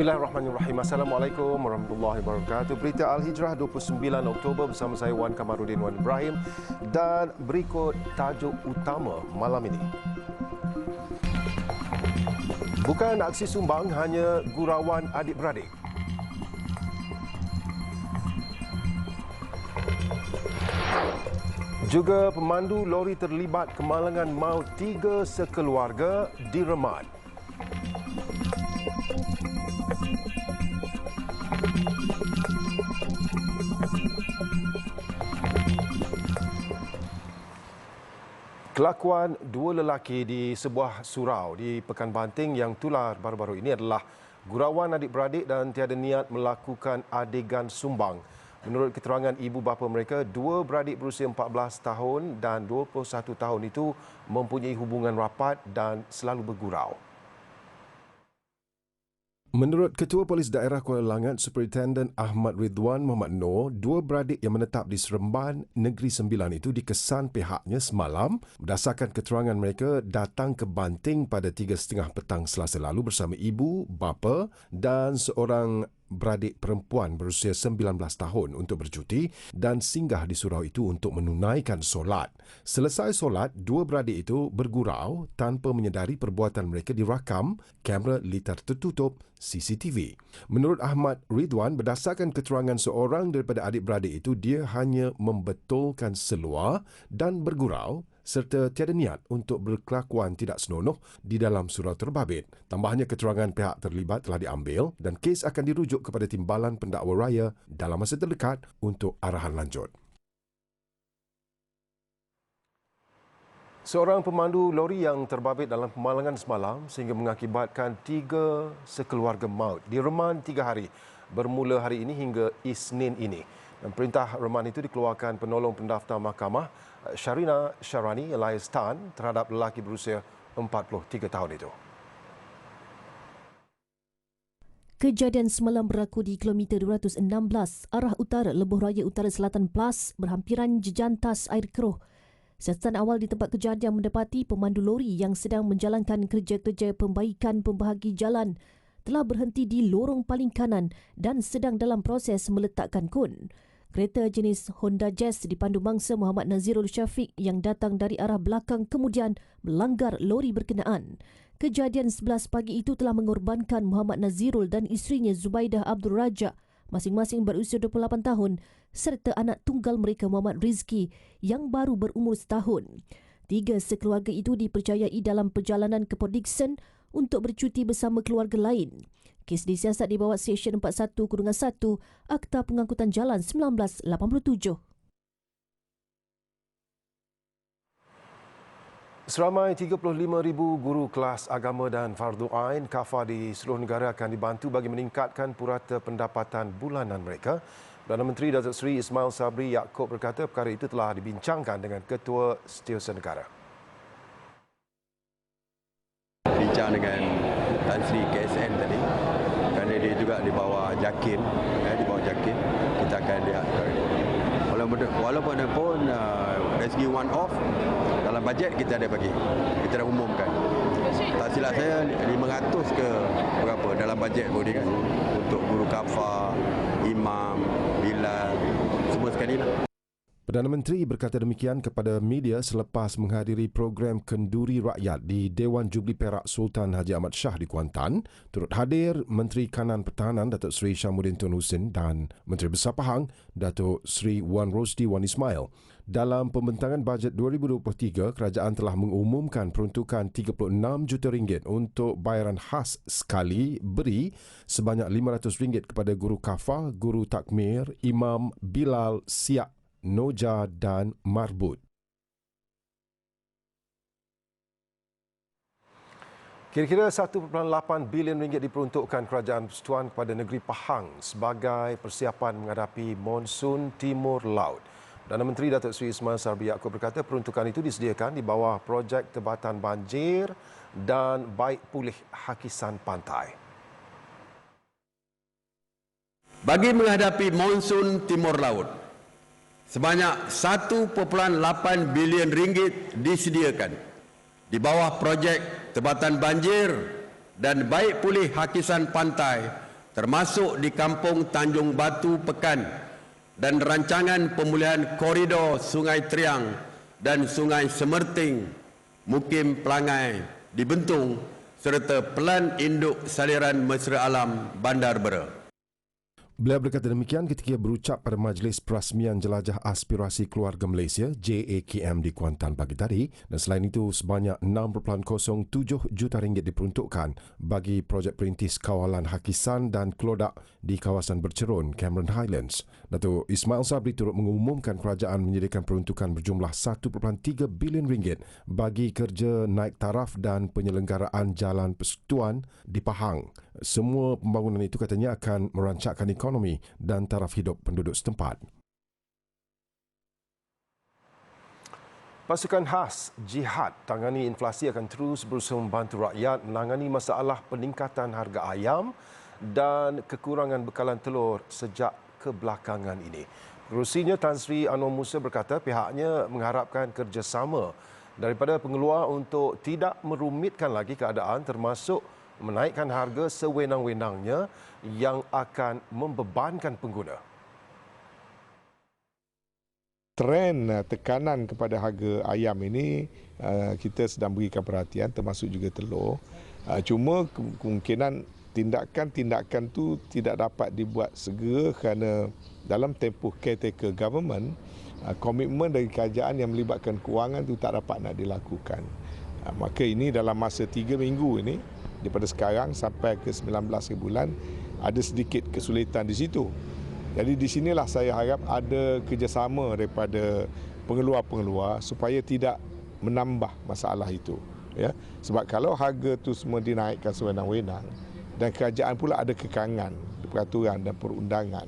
Bismillahirrahmanirrahim. Assalamualaikum warahmatullahi wabarakatuh. Berita Al-Hijrah 29 Oktober bersama saya Wan Kamarudin Wan Ibrahim dan berikut tajuk utama malam ini. Bukan aksi sumbang, hanya gurauan adik-beradik. Juga pemandu lori terlibat kemalangan maut 3 sekeluarga di Remad. Kelakuan dua lelaki di sebuah surau di Pekan Banting yang tular baru-baru ini adalah gurauan adik-beradik dan tiada niat melakukan adegan sumbang. Menurut keterangan ibu bapa mereka, dua beradik berusia 14 tahun dan 21 tahun itu mempunyai hubungan rapat dan selalu bergurau. Menurut Ketua Polis Daerah Kuala Langat, Superintendent Ahmad Ridwan Muhammad Noor, dua beradik yang menetap di Seremban Negeri Sembilan itu dikesan pihaknya semalam berdasarkan keterangan mereka datang ke Banting pada 3.30 petang Selasa lalu bersama ibu, bapa dan seorang beradik perempuan berusia 19 tahun untuk bercuti dan singgah di surau itu untuk menunaikan solat. Selesai solat, dua beradik itu bergurau tanpa menyedari perbuatan mereka dirakam kamera litar tertutup CCTV. Menurut Ahmad Ridwan, berdasarkan keterangan seorang daripada adik-beradik itu, dia hanya membetulkan seluar dan bergurau serta tiada niat untuk berkelakuan tidak senonoh di dalam surau terbabit. Tambahnya, keterangan pihak terlibat telah diambil dan kes akan dirujuk kepada Timbalan Pendakwa Raya dalam masa terdekat untuk arahan lanjut. Seorang pemandu lori yang terbabit dalam pemalangan semalam sehingga mengakibatkan 3 sekeluarga maut direman 3 hari bermula hari ini hingga Isnin ini. Dan perintah reman itu dikeluarkan penolong pendaftar mahkamah Sharina Sharani alias Tan terhadap lelaki berusia 43 tahun itu. Kejadian semalam berlaku di kilometer 216 arah utara Lebuh Raya Utara Selatan Plus berhampiran jejantas air keruh. Siasatan awal di tempat kejadian mendapati pemandu lori yang sedang menjalankan kerja-kerja pembaikan pembahagi jalan telah berhenti di lorong paling kanan dan sedang dalam proses meletakkan kun. Kereta jenis Honda Jazz dipandu mangsa Muhammad Nazirul Syafiq yang datang dari arah belakang kemudian melanggar lori berkenaan. Kejadian 11 pagi itu telah mengorbankan Muhammad Nazirul dan isterinya Zubaidah Abdul Raja, masing-masing berusia 28 tahun, serta anak tunggal mereka Muhammad Rizki yang baru berumur setahun. 3 sekeluarga itu dipercayai dalam perjalanan ke Port Dickson untuk bercuti bersama keluarga lain. Kes disiasat di bawah Seksyen 41-1 Akta Pengangkutan Jalan 1987. Seramai 35,000 guru kelas agama dan fardu ain kafah di seluruh negara akan dibantu bagi meningkatkan purata pendapatan bulanan mereka. Perdana Menteri Datuk Seri Ismail Sabri Yaakob berkata perkara itu telah dibincangkan dengan Ketua Setiausaha Negara. Bincang dengan Tan Sri KSN tadi, kerana dia juga di bawah JAKIM, kita akan lihat walaupun dari segi one off dalam bajet kita ada bagi, kita dah umumkan. Tak silap saya 500 ke berapa dalam bajet kan untuk guru kafah, imam, bilal, semua sekali lah. Perdana Menteri berkata demikian kepada media selepas menghadiri program Kenduri Rakyat di Dewan Jubli Perak Sultan Haji Ahmad Shah di Kuantan. Turut hadir Menteri Kanan Pertahanan Datuk Seri Syamuddin Tun Hussein dan Menteri Besar Pahang Datuk Seri Wan Rosdi Wan Ismail. Dalam pembentangan bajet 2023, kerajaan telah mengumumkan peruntukan RM36 juta untuk bayaran khas sekali beri sebanyak RM500 kepada guru kafah, guru takmir, imam, bilal, siak, noja dan marbut. Kira-kira RM1.8 bilion diperuntukkan Kerajaan Persekutuan kepada negeri Pahang sebagai persiapan menghadapi monsun timur laut. Perdana Menteri Datuk Seri Ismail Sabri Yaakob berkata peruntukan itu disediakan di bawah projek Tebatan Banjir dan Baik Pulih Hakisan Pantai. Bagi menghadapi monsun timur laut, sebanyak RM1.8 bilion disediakan di bawah projek Tebatan Banjir dan Baik Pulih Hakisan Pantai termasuk di Kampung Tanjung Batu Pekan dan rancangan pemulihan koridor Sungai Triang dan Sungai Semerting, Mukim Pelangai di Bentung serta Pelan Induk Saliran Mesra Alam Bandar Bera. Beliau berkata demikian ketika berucap pada Majlis Perasmian Jelajah Aspirasi Keluarga Malaysia JAKM di Kuantan pagi tadi, dan selain itu sebanyak 6.07 juta ringgit diperuntukkan bagi projek perintis kawalan hakisan dan kelodak di kawasan bercerun Cameron Highlands. Datuk Ismail Sabri turut mengumumkan kerajaan menyediakan peruntukan berjumlah 1.3 bilion ringgit bagi kerja naik taraf dan penyelenggaraan jalan persekutuan di Pahang. Semua pembangunan itu katanya akan merancakkan ekonomi dan taraf hidup penduduk setempat. Pasukan khas Jihad tangani inflasi akan terus berusaha membantu rakyat menangani masalah peningkatan harga ayam dan kekurangan bekalan telur sejak kebelakangan ini. Pengerusinya Tan Sri Anwar Musa berkata pihaknya mengharapkan kerjasama daripada pengeluar untuk tidak merumitkan lagi keadaan termasuk menaikkan harga sewenang-wenangnya yang akan membebankan pengguna. Trend tekanan kepada harga ayam ini kita sedang berikan perhatian, termasuk juga telur. Cuma kemungkinan tindakan-tindakan itu tidak dapat dibuat segera kerana dalam tempoh caretaker government, komitmen dari kerajaan yang melibatkan kewangan itu tak dapat nak dilakukan. Maka ini dalam masa 3 minggu ini, daripada sekarang sampai ke 19 bulan, ada sedikit kesulitan di situ. Jadi di sinilah saya harap ada kerjasama daripada pengeluar-pengeluar supaya tidak menambah masalah itu. Ya, sebab kalau harga itu semua dinaikkan sewenang-wenang dan kerajaan pula ada kekangan peraturan dan perundangan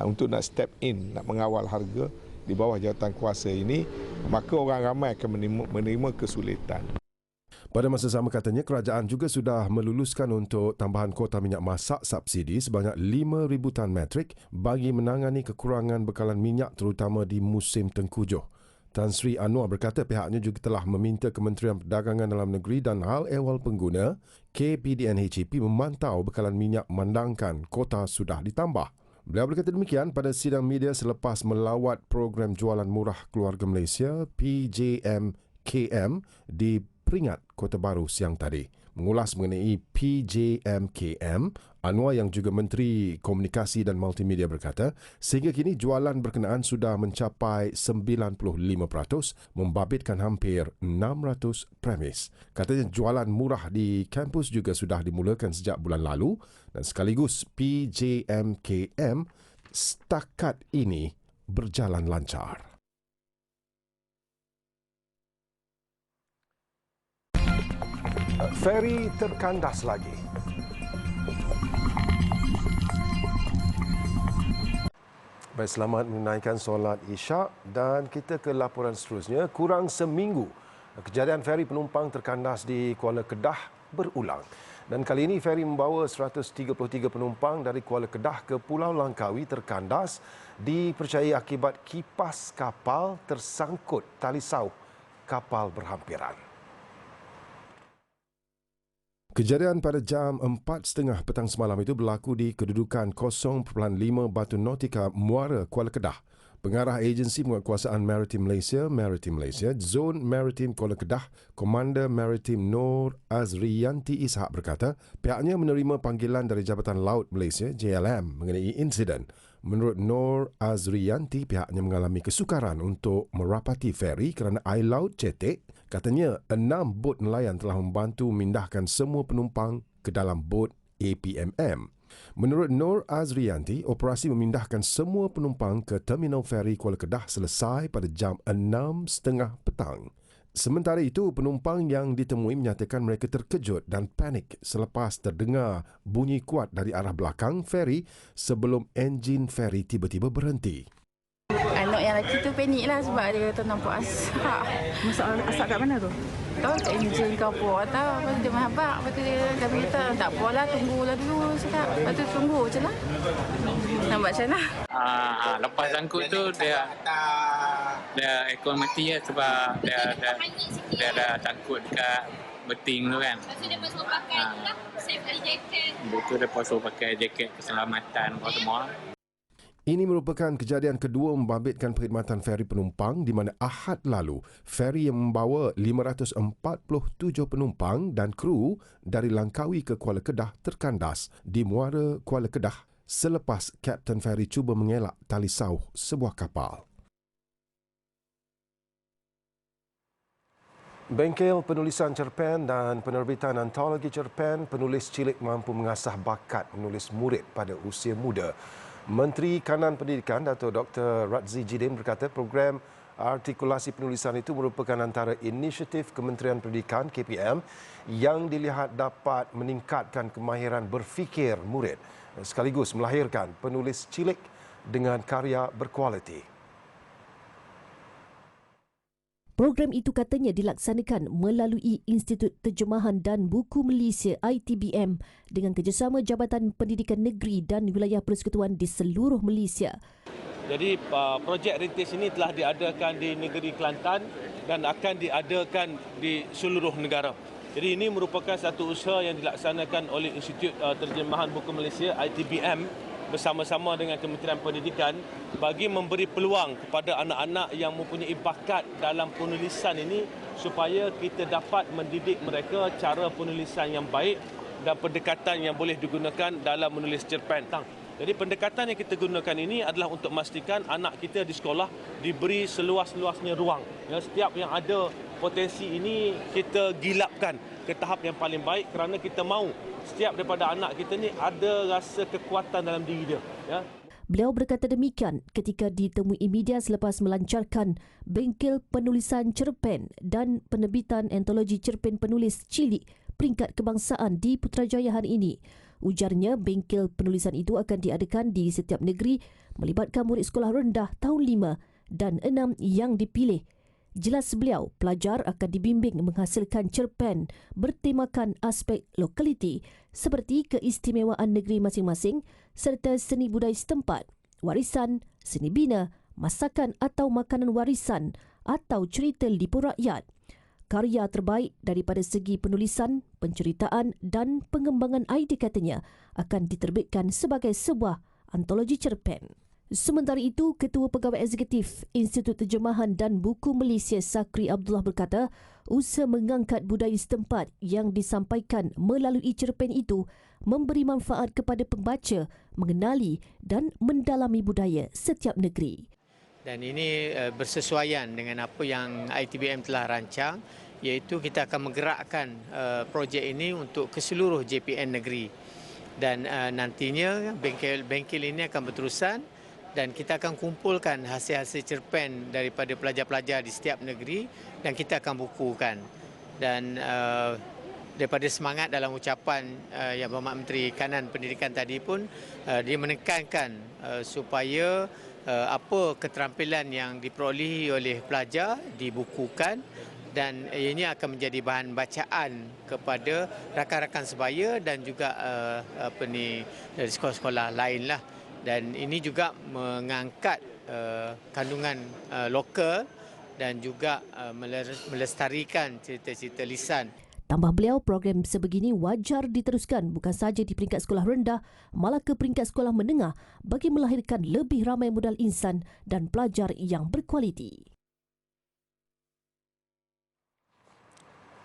untuk nak step in, nak mengawal harga di bawah jawatan kuasa ini, maka orang ramai akan menerima kesulitan. Pada masa sama katanya, kerajaan juga sudah meluluskan untuk tambahan kota minyak masak subsidi sebanyak 5,000 tan metrik bagi menangani kekurangan bekalan minyak terutama di musim tengkujuh. Tan Sri Anwar berkata pihaknya juga telah meminta Kementerian Perdagangan Dalam Negeri dan Hal Ehwal Pengguna KPDN-HEP memantau bekalan minyak memandangkan kota sudah ditambah. Beliau berkata demikian pada sidang media selepas melawat program jualan murah keluarga Malaysia PJMKM di Peringkat Kota Baru siang tadi. Mengulas mengenai PJMKM, Anwar yang juga Menteri Komunikasi dan Multimedia berkata, sehingga kini jualan berkenaan sudah mencapai 95%, membabitkan hampir 600 premis. Katanya jualan murah di kampus juga sudah dimulakan sejak bulan lalu dan sekaligus PJMKM setakat ini berjalan lancar. Feri terkandas lagi. Baik, selamat menunaikan solat Isyak dan kita ke laporan seterusnya. Kurang seminggu, kejadian feri penumpang terkandas di Kuala Kedah berulang. Dan kali ini feri membawa 133 penumpang dari Kuala Kedah ke Pulau Langkawi terkandas dipercayai akibat kipas kapal tersangkut tali sauh kapal berhampiran. Kejadian pada jam 4.30 petang semalam itu berlaku di kedudukan 0.5 Batu Nautika Muara, Kuala Kedah. Pengarah Agensi Penguatkuasaan Maritim Malaysia, Zon Maritim Kuala Kedah, Komander Maritim Nur Azriyanti Ishak berkata, pihaknya menerima panggilan dari Jabatan Laut Malaysia, JLM, mengenai insiden. Menurut Nur Azriyanti, pihaknya mengalami kesukaran untuk merapati feri kerana air laut cetek. Katanya 6 bot nelayan telah membantu memindahkan semua penumpang ke dalam bot APMM. Menurut Nur Azriyanti, operasi memindahkan semua penumpang ke Terminal Feri Kuala Kedah selesai pada jam 6.30 petang. Sementara itu, penumpang yang ditemui menyatakan mereka terkejut dan panik selepas terdengar bunyi kuat dari arah belakang feri sebelum enjin feri tiba-tiba berhenti. Anak yang lelaki tu panik lah sebab dia kata nampak asap. Masalah asap kat mana tu? Tahu tak enjin ke apa tahu. Lepas tu dia mahabak. Lepas tu dia kata tak apalah, tunggulah dulu cakap. Lepas tu tunggu je lah. Nampak macam mana? Lepas sangkut tu dia aircon mati lah sebab dia dah sangkut dekat beting tu kan. Lepas tu dia suruh pakai juga safety jacket. Itu dia suruh pakai jaket keselamatan apa semua. Ini merupakan kejadian kedua membabitkan perkhidmatan feri penumpang di mana Ahad lalu, feri yang membawa 547 penumpang dan kru dari Langkawi ke Kuala Kedah terkandas di Muara Kuala Kedah selepas kapten feri cuba mengelak tali sauh sebuah kapal. Bengkel penulisan cerpen dan penerbitan antologi cerpen penulis cilik mampu mengasah bakat menulis murid pada usia muda. Menteri Kanan Pendidikan Dato' Dr. Razzie Jidin berkata program artikulasi penulisan itu merupakan antara inisiatif Kementerian Pendidikan KPM yang dilihat dapat meningkatkan kemahiran berfikir murid sekaligus melahirkan penulis cilik dengan karya berkualiti. Program itu katanya dilaksanakan melalui Institut Terjemahan dan Buku Malaysia ITBM dengan kerjasama Jabatan Pendidikan Negeri dan Wilayah Persekutuan di seluruh Malaysia. Jadi projek rintis ini telah diadakan di negeri Kelantan dan akan diadakan di seluruh negara. Jadi ini merupakan satu usaha yang dilaksanakan oleh Institut Terjemahan Buku Malaysia ITBM bersama-sama dengan Kementerian Pendidikan bagi memberi peluang kepada anak-anak yang mempunyai bakat dalam penulisan ini supaya kita dapat mendidik mereka cara penulisan yang baik dan pendekatan yang boleh digunakan dalam menulis cerpen. Jadi pendekatan yang kita gunakan ini adalah untuk memastikan anak kita di sekolah diberi seluas-luasnya ruang. Ya, setiap yang ada potensi ini kita gilapkan ke tahap yang paling baik kerana kita mahu setiap daripada anak kita ni ada rasa kekuatan dalam diri dia. Ya. Beliau berkata demikian ketika ditemui media selepas melancarkan bengkel penulisan cerpen dan penerbitan antologi cerpen penulis cilik peringkat kebangsaan di Putrajaya hari ini. Ujarnya bengkel penulisan itu akan diadakan di setiap negeri melibatkan murid sekolah rendah tahun 5 dan 6 yang dipilih. Jelas beliau, pelajar akan dibimbing menghasilkan cerpen bertemakan aspek lokaliti seperti keistimewaan negeri masing-masing serta seni budaya setempat, warisan, seni bina, masakan atau makanan warisan atau cerita lipu rakyat. Karya terbaik daripada segi penulisan, penceritaan dan pengembangan idea katanya akan diterbitkan sebagai sebuah antologi cerpen. Sementara itu, Ketua Pegawai Eksekutif Institut Terjemahan dan Buku Malaysia Sakri Abdullah berkata, usaha mengangkat budaya setempat yang disampaikan melalui cerpen itu memberi manfaat kepada pembaca mengenali dan mendalami budaya setiap negeri. Dan ini bersesuaian dengan apa yang ITBM telah rancang, iaitu kita akan menggerakkan projek ini untuk ke seluruh JPN negeri. Dan nantinya bengkel ini akan berterusan dan kita akan kumpulkan hasil-hasil cerpen daripada pelajar-pelajar di setiap negeri dan kita akan bukukan. Dan daripada semangat dalam ucapan yang Berhormat Menteri Kanan Pendidikan tadi pun, dia menekankan supaya apa keterampilan yang diperolehi oleh pelajar dibukukan dan ini akan menjadi bahan bacaan kepada rakan-rakan sebaya dan juga dari sekolah-sekolah lainlah. Dan ini juga mengangkat kandungan lokal dan juga melestarikan cerita-cerita lisan. Tambah beliau, program sebegini wajar diteruskan bukan sahaja di peringkat sekolah rendah, malah ke peringkat sekolah menengah bagi melahirkan lebih ramai modal insan dan pelajar yang berkualiti.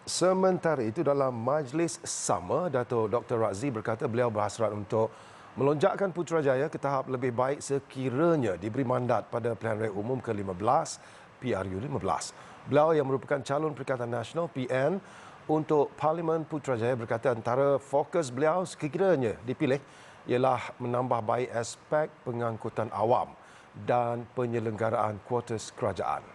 Sementara itu, dalam majlis sama, Dato' Dr. Razzie berkata beliau berhasrat untuk melonjakkan Putrajaya ke tahap lebih baik sekiranya diberi mandat pada Pilihan Raya Umum ke-15 PRU15. Beliau yang merupakan calon Perikatan Nasional PN untuk Parlimen Putrajaya berkata antara fokus beliau sekiranya dipilih ialah menambah baik aspek pengangkutan awam dan penyelenggaraan kuartus kerajaan.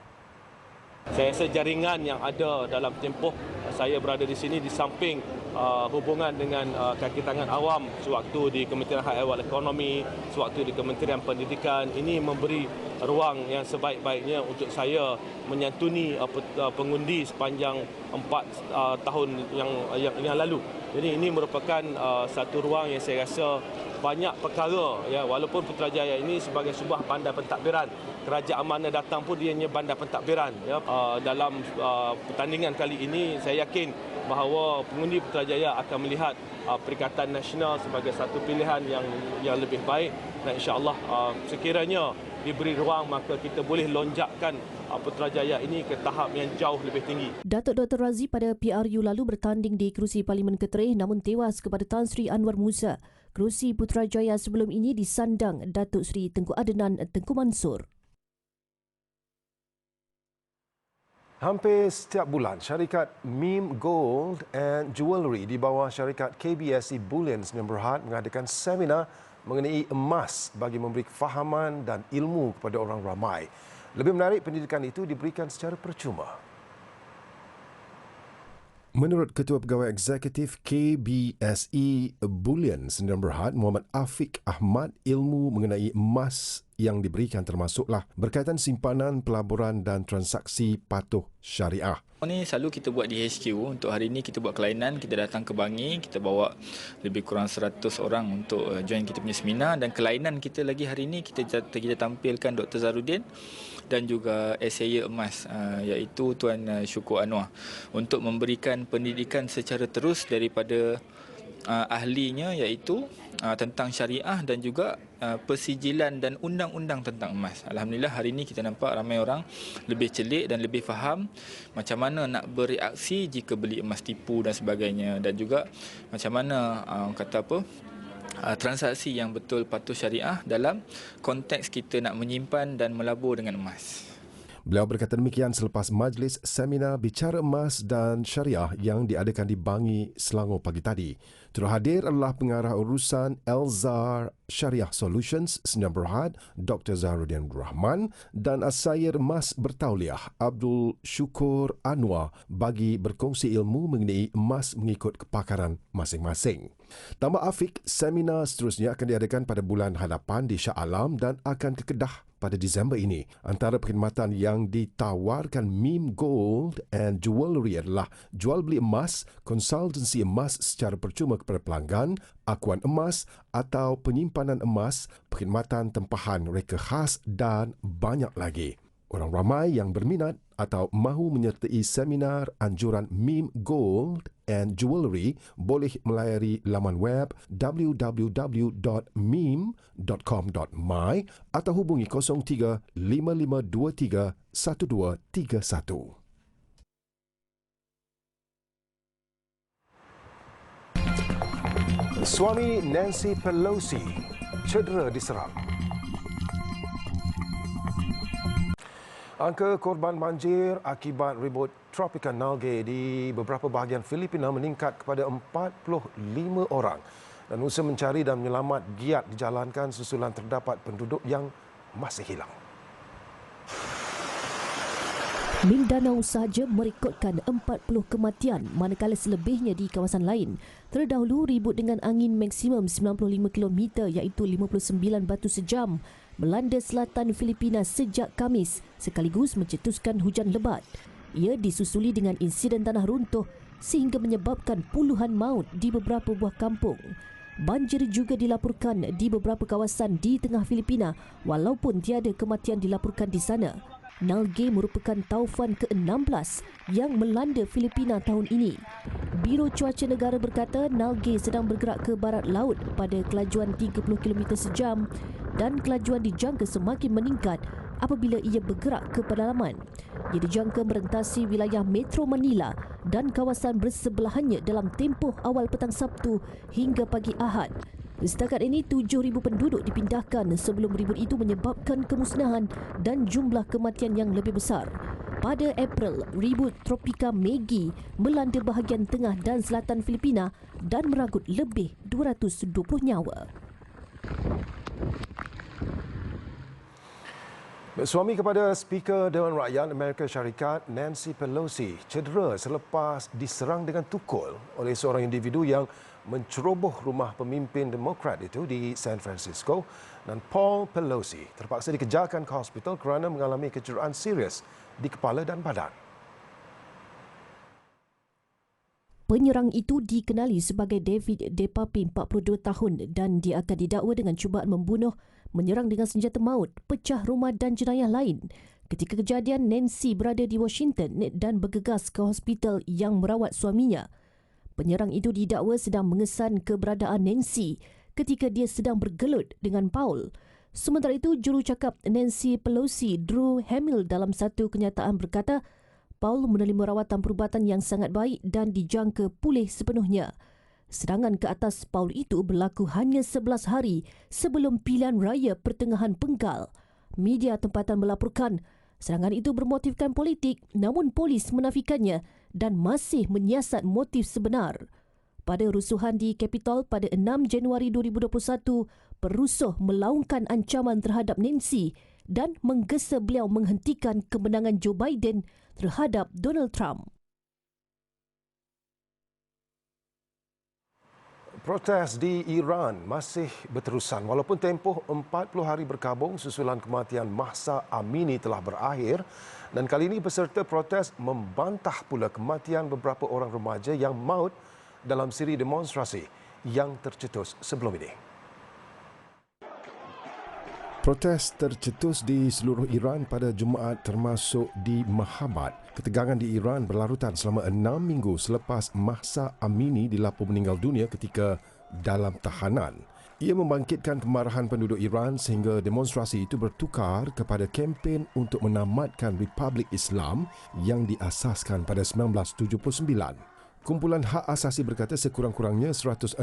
Saya rasa jaringan yang ada dalam tempoh saya berada di sini di samping hubungan dengan kaki tangan awam sewaktu di Kementerian Hak Ehwal Ekonomi, sewaktu di Kementerian Pendidikan, ini memberi ruang yang sebaik-baiknya untuk saya menyantuni pengundi sepanjang 4 tahun yang lalu. Jadi ini merupakan satu ruang yang saya rasa banyak perkara, ya, walaupun Putrajaya ini sebagai sebuah bandar pentadbiran, kerajaan mana datang pun dia hanya bandar pentadbiran. Ya. Dalam pertandingan kali ini saya yakin bahawa pengundi Putrajaya akan melihat Perikatan Nasional sebagai satu pilihan yang lebih baik, dan insya-Allah sekiranya diberi ruang maka kita boleh lonjakkan Putrajaya ini ke tahap yang jauh lebih tinggi. Datuk Dr. Razi pada PRU lalu bertanding di kerusi Parlimen Ketereh namun tewas kepada Tan Sri Anwar Musa. Kerusi Putrajaya sebelum ini disandang Datuk Sri Tengku Adenan Tengku Mansur. Hampir setiap bulan, syarikat Meme Gold and Jewellery di bawah syarikat KBSE Bullion Sdn Bhd mengadakan seminar mengenai emas bagi memberi kefahaman dan ilmu kepada orang ramai. Lebih menarik, pendidikan itu diberikan secara percuma. Menurut Ketua Pegawai Eksekutif KBSE Bullion Sdn Bhd Muhammad Afiq Ahmad, ilmu mengenai emas yang diberikan termasuklah berkaitan simpanan, pelaburan dan transaksi patuh syariah. Ini selalu kita buat di HQ. Untuk hari ini kita buat kelainan, kita datang ke Bangi, kita bawa lebih kurang 100 orang untuk join kita punya seminar, dan kelainan kita lagi hari ini kita tampilkan Dr. Zarudin dan juga SAY Emas iaitu Tuan Syukur Anwar untuk memberikan pendidikan secara terus daripada ahlinya iaitu tentang syariah dan juga persijilan dan undang-undang tentang emas. Alhamdulillah hari ini kita nampak ramai orang lebih celik dan lebih faham macam mana nak bereaksi jika beli emas tipu dan sebagainya, dan juga macam mana transaksi yang betul patuh syariah dalam konteks kita nak menyimpan dan melabur dengan emas. Beliau berkata demikian selepas majlis seminar bicara emas dan syariah yang diadakan di Bangi, Selangor pagi tadi. Turut hadir adalah pengarah urusan Elzar Syariah Solutions Sdn Bhd Dr. Zarudin Rahman dan Asayir Emas Bertauliah Abdul Syukur Anwar bagi berkongsi ilmu mengenai emas mengikut kepakaran masing-masing. Tambah Afiq, seminar seterusnya akan diadakan pada bulan hadapan di Shah Alam dan akan ke Kedah pada Disember ini. Antara perkhidmatan yang ditawarkan Meme Gold and Jewellery adalah jual beli emas, konsultansi emas secara percuma kepada pelanggan, akuan emas atau penyimpanan emas, perkhidmatan tempahan reka khas dan banyak lagi. Orang ramai yang berminat atau mahu menyertai seminar anjuran Meme Gold and Jewellery boleh melayari laman web www.meme.com.my atau hubungi 03 5523 1231. Suami Nancy Pelosi cedera diserang. Angka korban banjir akibat ribut tropika Nalgae di beberapa bahagian Filipina meningkat kepada 45 orang dan usaha mencari dan menyelamat giat dijalankan susulan terdapat penduduk yang masih hilang. Mindanao sahaja merekodkan 40 kematian manakala selebihnya di kawasan lain. Terdahulu ribut dengan angin maksimum 95 km iaitu 59 batu sejam melanda selatan Filipina sejak Khamis sekaligus mencetuskan hujan lebat. Ia disusuli dengan insiden tanah runtuh sehingga menyebabkan puluhan maut di beberapa buah kampung. Banjir juga dilaporkan di beberapa kawasan di tengah Filipina walaupun tiada kematian dilaporkan di sana. Nalgae merupakan taufan ke-16 yang melanda Filipina tahun ini. Biro Cuaca Negara berkata Nalgae sedang bergerak ke barat laut pada kelajuan 30 km sejam dan kelajuan dijangka semakin meningkat apabila ia bergerak ke pedalaman. Ia dijangka merentasi wilayah Metro Manila dan kawasan bersebelahannya dalam tempoh awal petang Sabtu hingga pagi Ahad. Setakat ini 7,000 penduduk dipindahkan sebelum ribut itu menyebabkan kemusnahan dan jumlah kematian yang lebih besar. Pada April, ribut tropika Maggie melanda bahagian tengah dan selatan Filipina dan meranggut lebih 220 nyawa. Suami kepada Speaker Dewan Rakyat Amerika Syarikat Nancy Pelosi cedera selepas diserang dengan tukul oleh seorang individu yang menceroboh rumah pemimpin Demokrat itu di San Francisco, dan Paul Pelosi terpaksa dikejarkan ke hospital kerana mengalami kecederaan serius di kepala dan badan. Penyerang itu dikenali sebagai David DePape, 42 tahun dan dia akan didakwa dengan cubaan membunuh, menyerang dengan senjata maut, pecah rumah dan jenayah lain. Ketika kejadian, Nancy berada di Washington dan bergegas ke hospital yang merawat suaminya. Penyerang itu didakwa sedang mengesan keberadaan Nancy ketika dia sedang bergelut dengan Paul. Sementara itu, jurucakap Nancy Pelosi, Drew Hamill, dalam satu kenyataan berkata, Paul menerima rawatan perubatan yang sangat baik dan dijangka pulih sepenuhnya. Serangan ke atas Paul itu berlaku hanya 11 hari sebelum pilihan raya pertengahan penggal. Media tempatan melaporkan serangan itu bermotifkan politik, namun polis menafikannya dan masih menyiasat motif sebenar. Pada rusuhan di Capitol pada 6 Januari 2021, perusuh melaungkan ancaman terhadap Nancy dan menggesa beliau menghentikan kemenangan Joe Biden terhadap Donald Trump. Protes di Iran masih berterusan walaupun tempoh 40 hari berkabung susulan kematian Mahsa Amini telah berakhir, dan kali ini peserta protes membantah pula kematian beberapa orang remaja yang maut dalam siri demonstrasi yang tercetus sebelum ini. Protes tercetus di seluruh Iran pada Jumaat termasuk di Mahabad. Ketegangan di Iran berlarutan selama 6 minggu selepas Mahsa Amini dilaporkan meninggal dunia ketika dalam tahanan. Ia membangkitkan kemarahan penduduk Iran sehingga demonstrasi itu bertukar kepada kempen untuk menamatkan Republik Islam yang diasaskan pada 1979. Kumpulan Hak Asasi berkata sekurang-kurangnya 160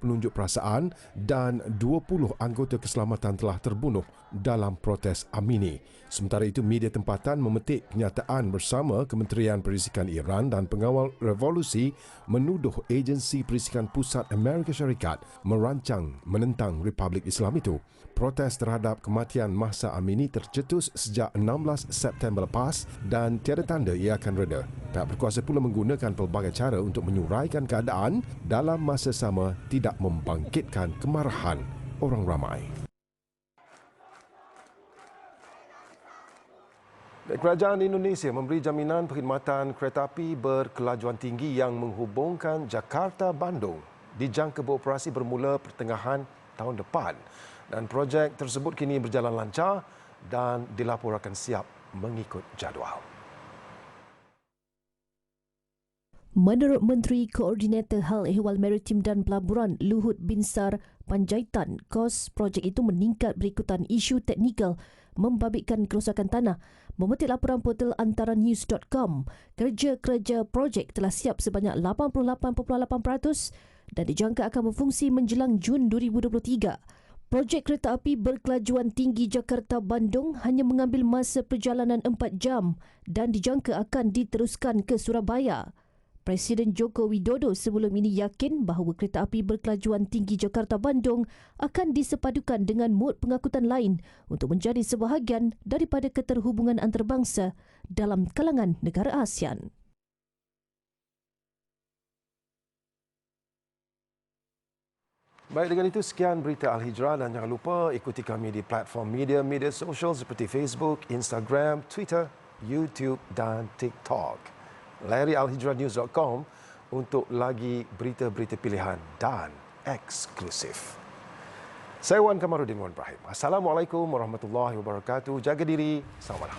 penunjuk perasaan dan 20 anggota keselamatan telah terbunuh dalam protes Amini. Sementara itu, media tempatan memetik kenyataan bersama Kementerian Perisikan Iran dan Pengawal Revolusi menuduh agensi perisikan pusat Amerika Syarikat merancang menentang Republik Islam itu. Protes terhadap kematian Mahsa Amini tercetus sejak 16 September lepas dan tiada tanda ia akan reda. Pihak berkuasa pula menggunakan pelbagai cara untuk menyuraikan keadaan dalam masa sama tidak membangkitkan kemarahan orang ramai. Kerajaan Indonesia memberi jaminan perkhidmatan kereta api berkelajuan tinggi yang menghubungkan Jakarta-Bandung dijangka beroperasi bermula pertengahan tahun depan. Dan projek tersebut kini berjalan lancar dan dilaporkan siap mengikut jadual. Menurut Menteri Koordinator Hal Ehwal Maritim dan Pelaburan Luhut Binsar Panjaitan, kos projek itu meningkat berikutan isu teknikal membabitkan kerosakan tanah. Memetik laporan portal antaranews.com, kerja-kerja projek telah siap sebanyak 88.8% dan dijangka akan berfungsi menjelang Jun 2023. Projek kereta api berkelajuan tinggi Jakarta-Bandung hanya mengambil masa perjalanan 4 jam dan dijangka akan diteruskan ke Surabaya. Presiden Joko Widodo sebelum ini yakin bahawa kereta api berkelajuan tinggi Jakarta-Bandung akan disepadukan dengan mod pengangkutan lain untuk menjadi sebahagian daripada keterhubungan antarabangsa dalam kalangan negara ASEAN. Baik, dengan itu sekian berita Al-Hijrah dan jangan lupa ikuti kami di platform media sosial seperti Facebook, Instagram, Twitter, YouTube dan TikTok. Layari alhijrahnews.com untuk lagi berita-berita pilihan dan eksklusif. Saya Wan Kamarudin Wan Ibrahim. Assalamualaikum warahmatullahi wabarakatuh. Jaga diri. Selamat malam.